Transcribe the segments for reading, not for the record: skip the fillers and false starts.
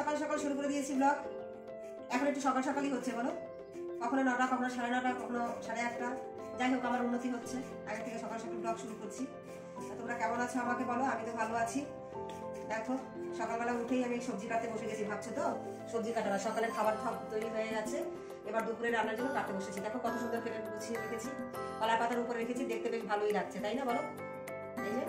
সকাল সকাল শুরু করে দিয়েছি ব্লগ। এখন একটু সকাল সকালই হচ্ছে বলো, কখনো 9টা, কখনো 9:30, কখনো 8:30। যাই হোক, আমার উন্নতি হচ্ছে, আগে থেকে সকাল সকাল ব্লগ শুরু করছি। তোমরা কেমন আছো আমাকে বলো, আমি তো ভালো আছি। দেখো সকালবেলা উঠেই আমি সবজি কাটতে বসে গেছি। ভাবছো তো সবজি কাটা, সকালের খাবার তৈরি হয়ে গেছে, এবার দুপুরে রান্নার জন্য কাটতে বসেছি। দেখো কত সুন্দর কেটে গুছিয়ে রেখেছি, কলা পাতার উপরে রেখেছি, দেখতে বেশ ভালোই লাগছে, তাই না বলো? এই যে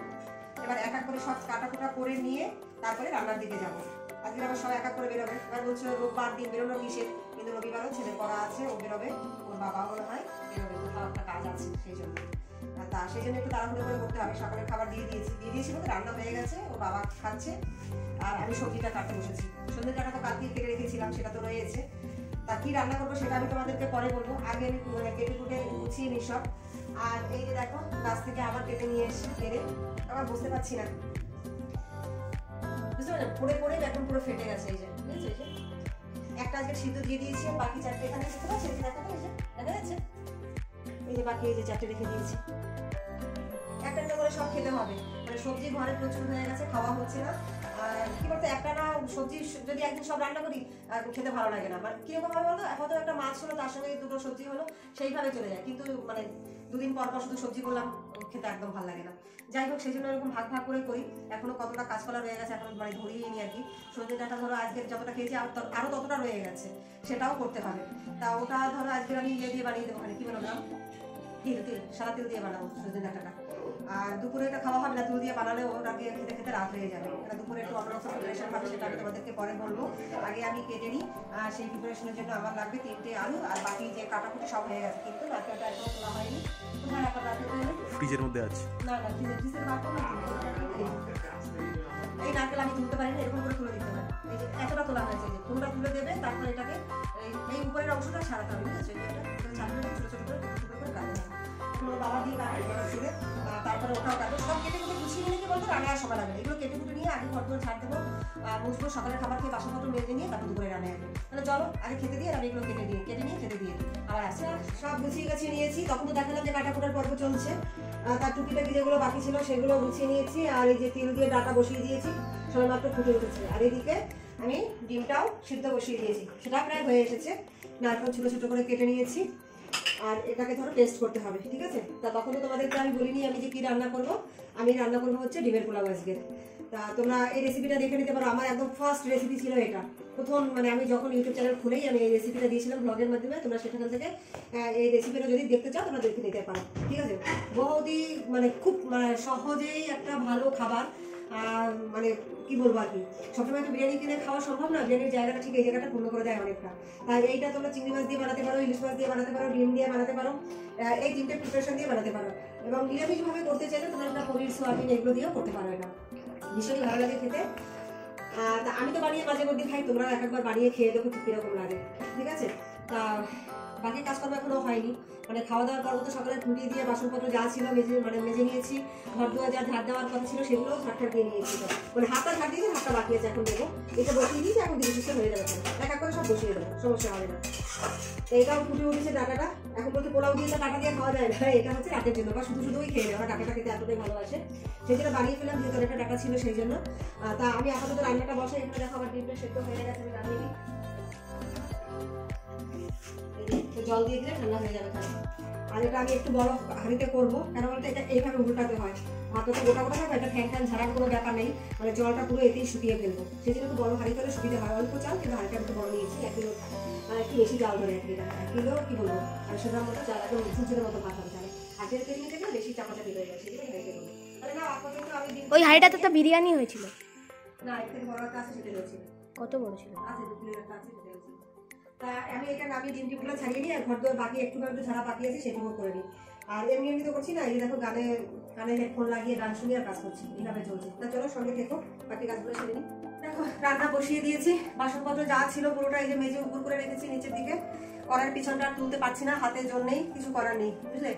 এবার এক এক করে সব কাটাকুটা করে নিয়ে তারপরে রান্নার দিকে যাবো। আজকে আবার সব এক এক করে বেরোবে। এবার বলছে রোববার দিন বেরোনো নিষেধ, কিন্তু রবিবারও ছেলে পড়া আছে, ও বেরোবে, ওর বাবা মনে হয় বেরোবে, কোথাও একটা কাজ আছে, সেই জন্য একটু তাড়াহুড়ো করে করতে হবে। সকালের খাবার দিয়ে দিয়েছি বলতে রান্না হয়ে গেছে, ওর বাবা খাচ্ছে, আর আমি সবজিটা কাটতে বসেছি। সন্ধ্যে কাটা তো কালকে কেটে রেখেছিলাম, সেটা তো রয়েছে। তা কি রান্না করবো সেটা আমি তোমাদেরকে পরে বলবো, আগে আমি কেটে কুটে গুছিয়ে নিই সব। আর এই যে দেখো গাছ থেকে আবার কেটে নিয়ে এসে কেড়ে আবার বুঝতে পারছি না, বুঝতে পারছেন, পড়ে পড়ে এখন পুরো ফেটে গেছে। এই যে বুঝেছো, এই যে একটা আজকে সিদ্ধ দিয়ে দিয়েছি, বাকি 4টে এখানে দেখতে পাচ্ছি, এই যে দেখো, এই যে দেখা যাচ্ছে, এই যে বাকি এই যে 4টে রেখে দিয়েছি। একটা একটা করে সব খেতে হবে, মানে সবজি ঘরে প্রচুর হয়ে গেছে, খাওয়া হচ্ছে না। কি বলতো, একটা না সবজি যদি একদিন সব রান্না করি খেতে ভালো লাগে না। মানে কিরকম ভাবে বলতো, হয়তো একটা মাছ হলো, তার সঙ্গে 2টো সবজি হলো, সেইভাবে চলে যায়। কিন্তু মানে 2 দিন পর পর শুধু সবজি করলাম, খেতে একদম ভালো লাগে না। যাই হোক, সেই জন্য এরকম ভাগ ভাগ করে করি। এখনো কতটা কাঁচকলা রয়ে গেছে, এখন মানে ধরিয়ে নি আর কি। সবজি ডাটা ধরো আজকে যতটা খেয়েছি আরো ততটা রয়ে গেছে, সেটাও করতে হবে। তা ওটা ধরো আজকে আমি দিয়ে বানিয়ে দেবো, মানে কি বানালাম, তেল সাদা তেল দিয়ে বানাবো সজনে ডাঁটাটা। আর দুপুরে এটা খাওয়া হবে না, তেল দিয়ে বানালে ওটাকে খেতে খেতে রাত হয়ে যাবে। এটা দুপুরে একটু অন্যরকম প্রিপারেশন হবে, সেটা আমি তোমাদেরকে পরে বলবো। আগে আমি কেটে নিই, আর সেই প্রিপারেশনের জন্য আমার লাগবে 3টে আলু, আর বাকি যে কাটাকুটি সব হয়ে গেছে, কিন্তু নারকেলটা একদম তোলা হয়নি। কোথায় রাখা নারকেল? ফ্রিজের মধ্যে আছে। না না, ফ্রিজের রাখবো না। এই নারকেল আমি তুলতে পারি না, এরকম করে তুলে দিতে পারি। এই যে এতটা তোলা হয়েছে, যে পুরোটা তুলে দেবে, তারপরে এটাকে এই উপরের অংশটা ছাড়াতে হবে, বুঝেছো? এটা ছাড়াতে ছোটো ছোটো করে টুকরো করে কাটতে হবে। বাবা দিয়ে কাটবে, তারপরে ওটাও কাটবো। সব কেটে কুটে গুছিয়ে নিলে কি বলতো, রান্নার সময় লাগবে। এগুলো কেটে কুটে নিয়ে আগে ঘর ছাড় দেবো, মুছবো, সকালের খাবার খেয়ে বাসনপত্র মেজে নিয়ে তারপর দুপুরে রান্না হবে। তাহলে চলো আগে খেতে দিয়ে, আমি এগুলো কেটে নিয়ে খেতে দিয়ে আবার আসছি। সব গুছিয়ে গাছিয়ে নিয়েছি, তখন তো দেখালাম যে কাটাকুটার পর্ব চলছে। তার টুকিটাকি যেগুলো বাকি ছিল সেগুলো গুছিয়ে নিয়েছি। আর এই যে তেল দিয়ে ডাটা বসিয়ে দিয়েছি, সবাই মাত্র ফুটে উঠেছে। আর এদিকে আমি ডিমটাও সিদ্ধ বসিয়ে দিয়েছি, সেটা প্রায় হয়ে এসেছে। নারকেল ছোটো ছোটো করে কেটে নিয়েছি, আর এটাকে ধরো টেস্ট করতে হবে, ঠিক আছে? তা তখন তো তোমাদেরকে আমি বলিনি আমি যে কি রান্না করব। আমি রান্না করবো হচ্ছে ডিমের পোলাও আজকে। তা তোমরা এই রেসিপিটা দেখে নিতে পারো, আমার একদম ফার্স্ট রেসিপি ছিল এটা। প্রথম মানে আমি যখন ইউটিউব চ্যানেল খুলেই আমি এই রেসিপিটা দিয়েছিলাম ব্লগের মাধ্যমে। তোমরা সেখান থেকে এই রেসিপিটা যদি দেখতে চাও তোমরা দেখে নিতে পারো, ঠিক আছে? বহুতই মানে খুব মানে সহজেই একটা ভালো খাবার। মানে কি বলবো আর কি, সবসময় তো বিরিয়ানি কিনে খাওয়া সম্ভব না, বিরিয়ানির জায়গাটা ঠিক এই জায়গাটা পূর্ণ করে দেয় অনেকটা। তাই এইটা তোমরা চিংড়ি মাছ দিয়ে বানাতে পারো, ইলিশ মাছ দিয়ে বানাতে পারো, ডিম দিয়ে বানাতে পারো, এই 3টে প্রিপারেশন দিয়ে বানাতে পারো। এবং নিরামিষভাবে করতে চাইলে তোমরা একটা পনির, সোয়াবিন এগুলো দিয়েও করতে পারো। এটা ভীষণই ভালো লাগে খেতে। তা আমি তো বানিয়ে মাঝে মধ্যে খাই, তোমরা একবার বানিয়ে খেয়ে দেখো ঠিক কিরকম লাগে, ঠিক আছে? তা বাকি কাজকর্ম এখনো হয়নি, মানে খাওয়া দাওয়ার পর তো সকালে খুঁটিয়ে দিয়ে বাসনপত্র যা ছিল মেজে নিয়েছি। ঘর দুয়ার যা ঝাড় দেওয়ার কথা ছিল সেগুলোও ঝাড় দিয়ে নিয়েছি। মানে হাতটা ঝাড় দিয়েছি, হাতটা বাকি আছে, এখন দেবো। এটা বসিয়ে দিয়েছি, এখন ধীরে ধীরে হয়ে যাবে, এক এক করে সব বসিয়ে দেবো, সমস্যা হবে না। এইটাও ফুটে উঠেছে ডাটাটা। এখন বলতে পোলাও দিয়ে ডাটা দিয়ে খাওয়া যায় না, এটা হচ্ছে রাতের জন্য, বা শুধুই খেয়ে নেওয়া। ডাটাটা খেতে এতটাই ভালোবাসে, সেই জন্য বানিয়ে ফেলাম, যেহেতু একটা ডাটা ছিল সেই জন্য। তা আমি আপাতত রান্নাটা বসাই। এখানে দেখো আমার ডিমটা সেদ্ধ হয়ে গেছে, আমি নামিয়ে দিই। জল দিয়ে দিলে ঠান্ডা হয়ে যাবে খালি। আর এটা আমি একটু বড় হাঁড়িতে করবো, কেন বলতে এটা এইভাবে উল্টাতে হয়, ভাতটা তো গোটা গোটা থাকবে, এটা ফ্যান ঝাড়ার কোনো ব্যাপার নেই, মানে জলটা পুরো এতেই শুকিয়ে ফেলবো। সেই জন্য একটু বড় হাঁড়ি করে সুবিধা হয়। অল্প চাল, কিন্তু হাঁড়িটা একটু বড় নিয়েছি, 1 কিলো, একটু বেশি চাল ধরে 1 কিলো কি বলবো, আর সেটার মতো চাল একদম ঝুরঝুরের মতো ভাত হবে। তাহলে হাতের তেল নিতে গেলে বেশি চাপাচাপি হয়ে যায়, সেগুলো হাঁড়িতে করবো। তাহলে না আপাতত আমি ওই হাঁড়িটাতে তো বিরিয়ানি হয়েছিল না, এর থেকে বড় একটা আছে, সেটা হয়েছিল। কত বড় ছিল? আছে 2 কিলোর একটা আছে, সেটা হয়েছিল। তা আমি এটা নামিয়ে ডিমটিগুলো ছাড়িয়ে নিই, আর ঘর দোর বাকি একটু ঝাড়া বাকি আছে সেটুকু করে নিই। আর এমনি তো করছি না, এই দেখো কানে হেডফোন লাগিয়ে গান শুনিয়ে আর কাজ করছি, এইভাবে চলছে। তা চলো সঙ্গে থেকো, বাকি কাজগুলো সেরে নিই। দেখো রান্না বসিয়ে দিয়েছি, বাসনপত্র যা ছিল পুরোটা এই যে মেজে উপর করে রেখেছি নিচের দিকে। করার পিছনটা আর তুলতে পারছি না, হাতের জন্যেই, কিছু করার নেই, বুঝলে?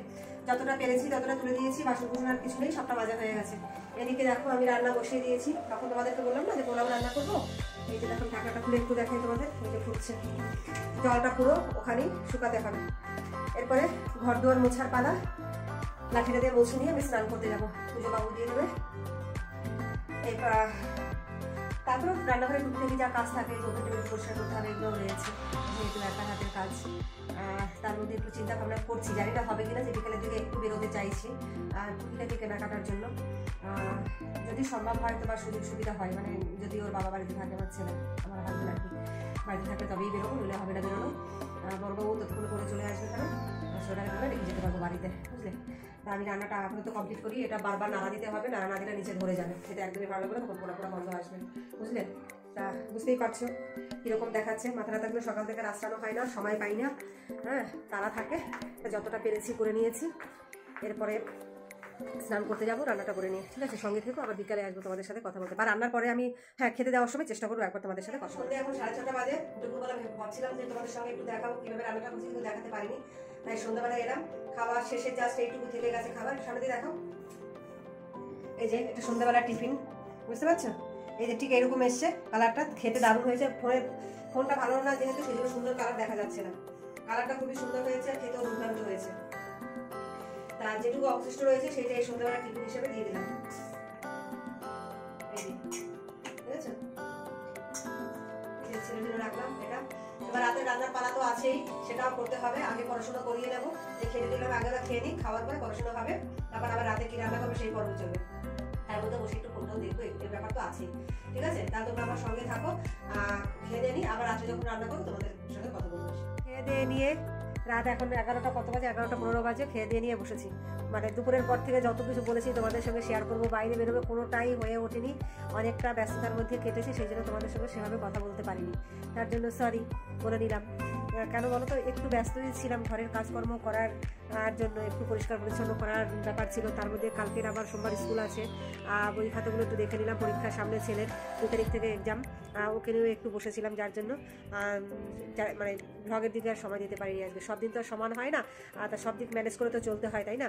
যতটা পেরেছি ততটা তুলে দিয়েছি, বাসন কুসন আর কিছু নেই, সবটা মাজা হয়ে গেছে। এদিকে দেখো আমি রান্না বসিয়ে দিয়েছি, তখন তোমাদেরকে বললাম না যে পোলাও রান্না করবো। এই যে দেখো ঢাকাটা খুলে একটু দেখাই তোমাদের, এই যে ফুটছে, জলটা পুরো ওখানেই শুকাতে হবে। এরপরে ঘর দুয়ার মোছার পালা, লাঠিটা দিয়ে মুছে নিয়ে আমি স্নান করতে যাবো, পুজো বাবু দিয়ে দেবে। এরপর তারপরে রান্নাঘরে টুকটাকি যা কাজ থাকে ওপর টেবিল পরিষ্কার করতে হবে, এগুলো রয়েছে যেহেতু একা হাতের কাজ। তার মধ্যে একটু চিন্তা ভাবনা করছি, জানি না হবে কিনা, যে বিকেলের দিকে একটু বেরোতে চাইছি আর টুকিটাকি কেনাকাটার জন্য। যদি সম্ভব হয় তোমার সুযোগ সুবিধা হয়, মানে যদি ওর বাবা বাড়িতে থাকে, আমার ছেলে আমার হাজবেন্ড আর কি বাড়িতে থাকে, তবেই বেরোবো, নইলে হবে না বেরোনো। বড়বাবু ততক্ষণ করে চলে আসবে এখানে, সেটা করে রেখে যেতে পারবো বাড়িতে, বুঝলে। তা আমি রান্নাটা আপাতত কমপ্লিট করি, এটা বারবার নাড়া দিতে হবে, নাড়া না দিলে নিচে ধরে যাবে, সেটা একদমই ভালো করে তখন পোড়া পোড়া গন্ধ আসবে, বুঝলে। তা বুঝতেই পারছো কীরকম দেখাচ্ছে। মাথাটা থাকলে সকাল থেকে রাস্তানো হয় না, সময় পাই না, হ্যাঁ তারা থাকে, যতটা পেরেছি করে নিয়েছি। এরপরে স্নান করতে যাবো, রান্নাটা করে নিয়ে, ঠিক আছে। সঙ্গে থেকেও আবার বিকালে আসবো তোমাদের সাথে কথা বলতে। আর রান্নার পরে আমি খেতে দেওয়ার সময় চেষ্টা করবো একবার তোমাদের সাথে কথা বলতে। এখন 6:30 বাজে, দুপুরবেলা ভাবছিলাম যে তোমাদের সঙ্গে একটু দেখাবো কীভাবে রান্নাটা করছি, কিন্তু দেখাতে পারিনি। তাই সন্ধ্যাবেলা এলাম, খাওয়া শেষে জাস্ট এইটুকু থেকে গেছে খাবার। সামনে দিয়ে দেখাও, এই যে এটা সন্ধ্যাবেলা টিফিন, বুঝতে পারছো। এই যে ঠিক এইরকম এসছে, কালারটা খেতে দারুণ হয়েছে। ফোনটা ভালো না যেহেতু সেই জন্য সুন্দর কালার দেখা যাচ্ছে না, কালারটা খুবই সুন্দর হয়েছে, খেতেও দুর্দান্ত হয়েছে। তার যেটুকু অবশিষ্ট রয়েছে সেটা এই সন্ধ্যাবেলা টিফিন হিসেবে দিয়ে দিলাম, বুঝেছো। ছেলে দিনে রাখলাম এটা। এবার রাতে রান্নার পালা তো আছেই, সেটাও করতে হবে। আগে পড়াশোনা করিয়ে নেবো, যে খেতে দিলাম আগে খেয়ে নিই, খাওয়ার পরে পড়াশোনা হবে, তারপর আবার রাতে কি রান্না করবে সেই পর্ব চলবে। তার মধ্যে বসে একটু ফোনটাও দেখবো, এর ব্যাপার তো আছেই, ঠিক আছে। তাহলে তোমরা আমার সঙ্গে থাকো, খেয়ে দিয়ে নিই, আবার রাতে যখন রান্না করবো তোমাদের সঙ্গে কথা বলবো। খেয়ে দিয়ে নিয়ে রাত এখন 11টা কত বাজে, 11:15 বাজে, খেয়ে দিয়ে নিয়ে বসেছি। মানে দুপুরের পর থেকে যত কিছু বলেছি তোমাদের সঙ্গে শেয়ার করবো, বাইরে বেরোবে কোনোটাই হয়ে ওঠেনি, অনেকটা ব্যস্ততার মধ্যে কেটেছে, সেই জন্য তোমাদের সঙ্গে সেভাবে কথা বলতে পারিনি, তার জন্য সরি বলে নিলাম। কেন বলো তো, একটু ব্যস্তই ছিলাম ঘরের কাজকর্ম করার জন্য, একটু পরিষ্কার পরিচ্ছন্ন করার ব্যাপার ছিল। তার মধ্যে কালকের আবার সোমবার স্কুল আছে, বই খাতাগুলো একটু দেখে নিলাম, পরীক্ষার সামনে ছেলের 2 তারিখ থেকে এক্সাম, ওকে নিয়েও একটু বসেছিলাম, যার জন্য মানে ভ্লগের দিকে আর সময় দিতে পারিনি আজকে। সব দিন তো সমান হয় না, তা সব দিক ম্যানেজ করে তো চলতে হয়, তাই না।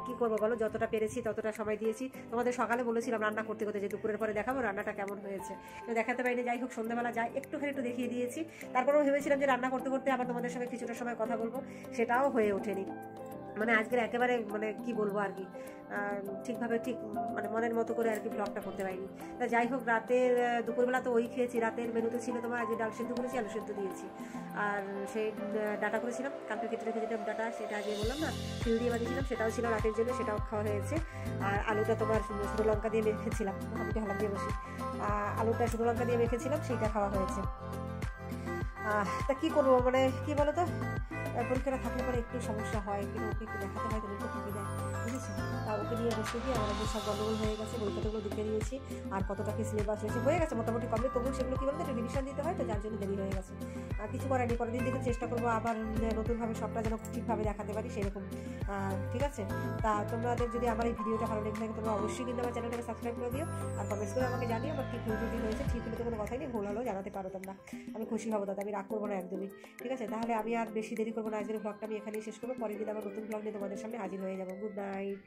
কি করবো বলো, যতটা পেরেছি ততটা সময় দিয়েছি। তোমাদের সকালে বলেছিলাম রান্না করতে করতে যে দুপুরের পরে দেখাবো রান্নাটা কেমন হয়েছে, দেখাতে পারিনি। যাই হোক সন্ধ্যাবেলা যাই একটুখানি একটু দেখিয়ে দিয়েছি। তারপরেও ভেবেছিলাম যে রান্না করতে করতে আবার তোমাদের সঙ্গে কিছুটা সময় কথা বলবো, সেটাও হয়ে ওঠেনি। মানে আজকের একেবারে মানে কি বলবো আর কি, ঠিকভাবে ঠিক মানে মনের মতো করে আর কি ব্লগটা করতে পারিনি। তা যাই হোক, রাতের দুপুরবেলা তো ওই খেয়েছি। রাতের মেনুতে ছিল তোমার আজকে ডাল সেদ্ধ করেছি, আলু সেদ্ধ দিয়েছি, আর সেই ডাটা করেছিলাম, কালকে কেটে রেখেছিলাম ডাটা, সেটা আজকে বললাম না তিল দিয়ে বানিয়েছিলাম, সেটাও ছিল রাতের জন্য, সেটাও খাওয়া হয়েছে। আর আলুটা তোমার শুকনো লঙ্কা দিয়ে মেখেছিলাম, আমি হালাম দিয়ে বসি, আলুটা শুকনো লঙ্কা দিয়ে মেখেছিলাম, সেইটা খাওয়া হয়েছে। তা কী করবো, মানে কী বলো তো, পরীক্ষাটা থাকলে পরে একটু সমস্যা হয়, কিন্তু ওকে একটু দেখাতে হয়, তুমি একটু থাকি দেয়, বুঝেছি। তা ওকে নিয়ে বসে গিয়ে আমার সব গন্ডগোল হয়ে গেছে, বই খাতাগুলো দেখে নিয়েছি, আর কতটা কি সিলেবাস হয়ে গেছে মোটামুটি কমপ্লিট, তবুও সেগুলো কী বলতো একটু রিভিশন দিতে হয়, তো যার জন্য দেরি হয়ে গেছে। কিছু করার নেই, পরের দিন থেকে চেষ্টা করবো আবার নতুনভাবে সবটা যেন ঠিকভাবে দেখাতে পারি সেরকম, ঠিক আছে। তা তোমাদের যদি আমার এই ভিডিওটা ভালো লেগে থাকে তোমরা অবশ্যই কিন্তু আমার চ্যানেলটাকে সাবস্ক্রাইব করে দিও, আর কমেন্টস করে আমাকে জানিও আমার ঠিক ভুল যদি হয়েছে, ঠিক হলে তো কোনো কথাই নেই, ভুল হলেও জানাতে পারো তোমরা, আমি খুশি হবো দাদা, আমি রাগ করবো না একদমই, ঠিক আছে। তাহলে আমি আর বেশি দেরি করবো না, আজকের ব্লগটা আমি এখানেই শেষ করবো, পরের দিন আবার নতুন ব্লগ নিয়ে তোমাদের সামনে হাজির হয়ে যাবো। Good night.